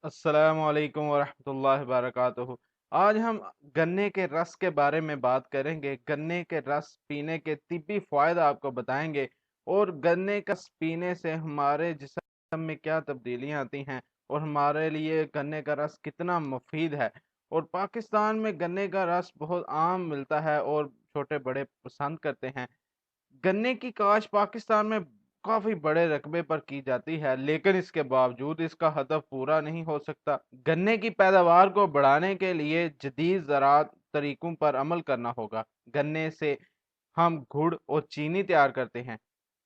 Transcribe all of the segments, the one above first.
अस्सलामु अलैकुम वरहमतुल्लाहि वबरकातुहू। आज हम गन्ने के रस के बारे में बात करेंगे। गन्ने के रस पीने के तिब्बी फ़ायदे आपको बताएंगे और गन्ने का रस पीने से हमारे जिस्म में क्या तब्दीलियां आती हैं और हमारे लिए गन्ने का रस कितना मुफीद है। और पाकिस्तान में गन्ने का रस बहुत आम मिलता है और छोटे बड़े पसंद करते हैं। गन्ने की काश पाकिस्तान में काफी बड़े रकबे पर की जाती है, लेकिन इसके बावजूद इसका हदफ पूरा नहीं हो सकता। गन्ने की पैदावार को बढ़ाने के लिए जदीद ज़राअत तरीकों पर अमल करना होगा। गन्ने से हम गुड़ और चीनी तैयार करते हैं।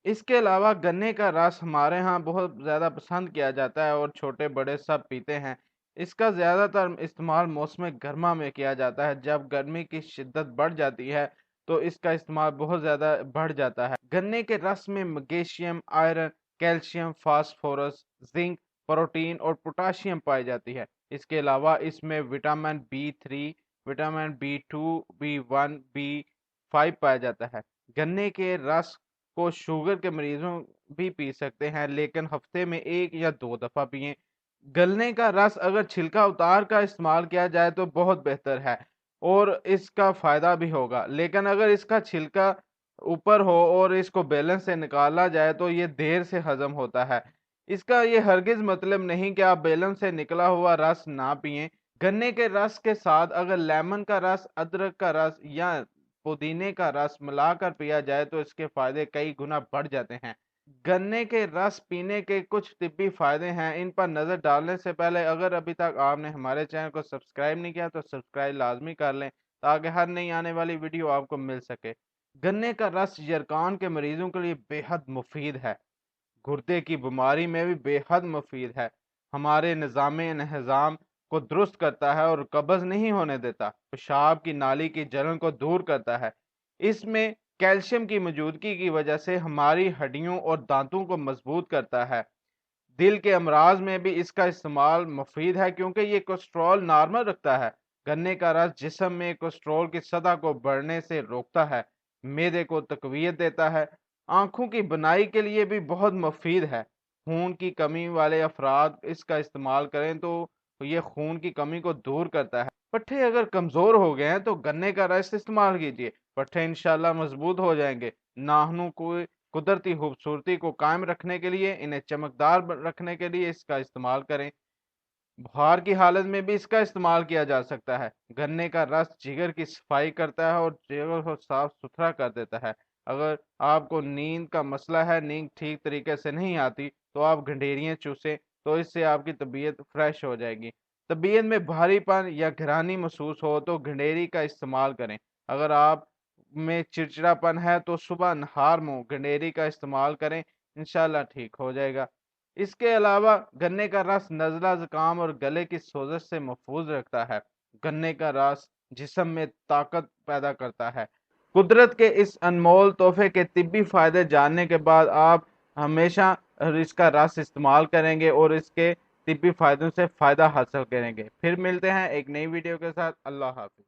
इसके अलावा गन्ने का रस हमारे यहाँ बहुत ज़्यादा पसंद किया जाता है और छोटे बड़े सब पीते हैं। इसका ज़्यादातर इस्तेमाल मौसम गर्मा में किया जाता है। जब गर्मी की शिद्दत बढ़ जाती है तो इसका इस्तेमाल बहुत ज़्यादा बढ़ जाता है। गन्ने के रस में magnesium, iron, calcium, phosphorus, zinc, protein और पोटाशियम पाई जाती है। इसके अलावा इसमें vitamin B3, vitamin B2, B1, B5 पाया जाता है। गन्ने के रस को शुगर के मरीजों भी पी सकते हैं, लेकिन हफ्ते में 1 या 2 दफा पिएं। गन्ने का रस अगर छिलका उतार कर इस्तेमाल किया जाए तो बहुत बेहतर है और इसका फायदा भी होगा, लेकिन अगर इसका छिलका ऊपर हो और इसको बैलेंस से निकाला जाए तो ये देर से हजम होता है। इसका ये हरगिज मतलब नहीं कि आप बैलेंस से निकला हुआ रस ना पिएं। गन्ने के रस के साथ अगर लेमन का रस, अदरक का रस या पुदीने का रस मिलाकर पिया जाए तो इसके फायदे कई गुना बढ़ जाते हैं। गन्ने के रस पीने के कुछ तिब्बी फायदे हैं। इन पर नजर डालने से पहले अगर अभी तक आपने हमारे चैनल को सब्सक्राइब नहीं किया तो सब्सक्राइब लाजमी कर लें ताकि हर नई आने वाली वीडियो आपको मिल सके। गन्ने का रस यरकान के मरीजों के लिए बेहद मुफीद है। गुर्दे की बीमारी में भी बेहद मुफीद है। हमारे निज़ाम इंहज़ाम को दुरुस्त करता है और कब्ज नहीं होने देता। पेशाब की नाली की जलन को दूर करता है। इसमें कैल्शियम की मौजूदगी की वजह से हमारी हड्डियों और दांतों को मजबूत करता है। दिल के अमराज में भी इसका इस्तेमाल मुफीद है क्योंकि ये कोलेस्ट्रॉल नॉर्मल रखता है। गन्ने का रस जिस्म में कोलेस्ट्रॉल की सतह को बढ़ने से रोकता है, मैदे को तकवीत देता है, आंखों की बनाई के लिए भी बहुत मुफीद है। खून की कमी वाले अफराद इसका इस्तेमाल करें तो ये खून की कमी को दूर करता है। पट्ठे अगर कमजोर हो गए हैं तो गन्ने का रस इस्तेमाल कीजिए, पट्ठे इंशाल्लाह मजबूत हो जाएंगे। नाखूनों को कुदरती खूबसूरती को कायम रखने के लिए, इन्हें चमकदार रखने के लिए इसका इस्तेमाल करें। बुखार की हालत में भी इसका इस्तेमाल किया जा सकता है। गन्ने का रस जिगर की सफाई करता है और जिगर को साफ सुथरा कर देता है। अगर आपको नींद का मसला है, नींद ठीक तरीके से नहीं आती, तो आप गंडेरियां चूसें तो इससे आपकी तबीयत फ्रेश हो जाएगी। तबीयत में भारीपन या घरानी महसूस हो तो गंडेरी का इस्तेमाल करें। अगर आप में चिड़चिड़ापन है तो सुबह नहार मुंह गंडेरी का इस्तेमाल करें, इंशाल्लाह ठीक हो जाएगा। इसके अलावा गन्ने का रस नज़ला, जुकाम और गले की सोजश से महफूज रखता है। गन्ने का रस जिस्म में ताकत पैदा करता है। कुदरत के इस अनमोल तोहफे के तिब्बी फायदे जानने के बाद आप हमेशा इसका रस इस्तेमाल करेंगे और इसके तिब्बी फायदों से फायदा हासिल करेंगे। फिर मिलते हैं एक नई वीडियो के साथ। अल्लाह हाफिज।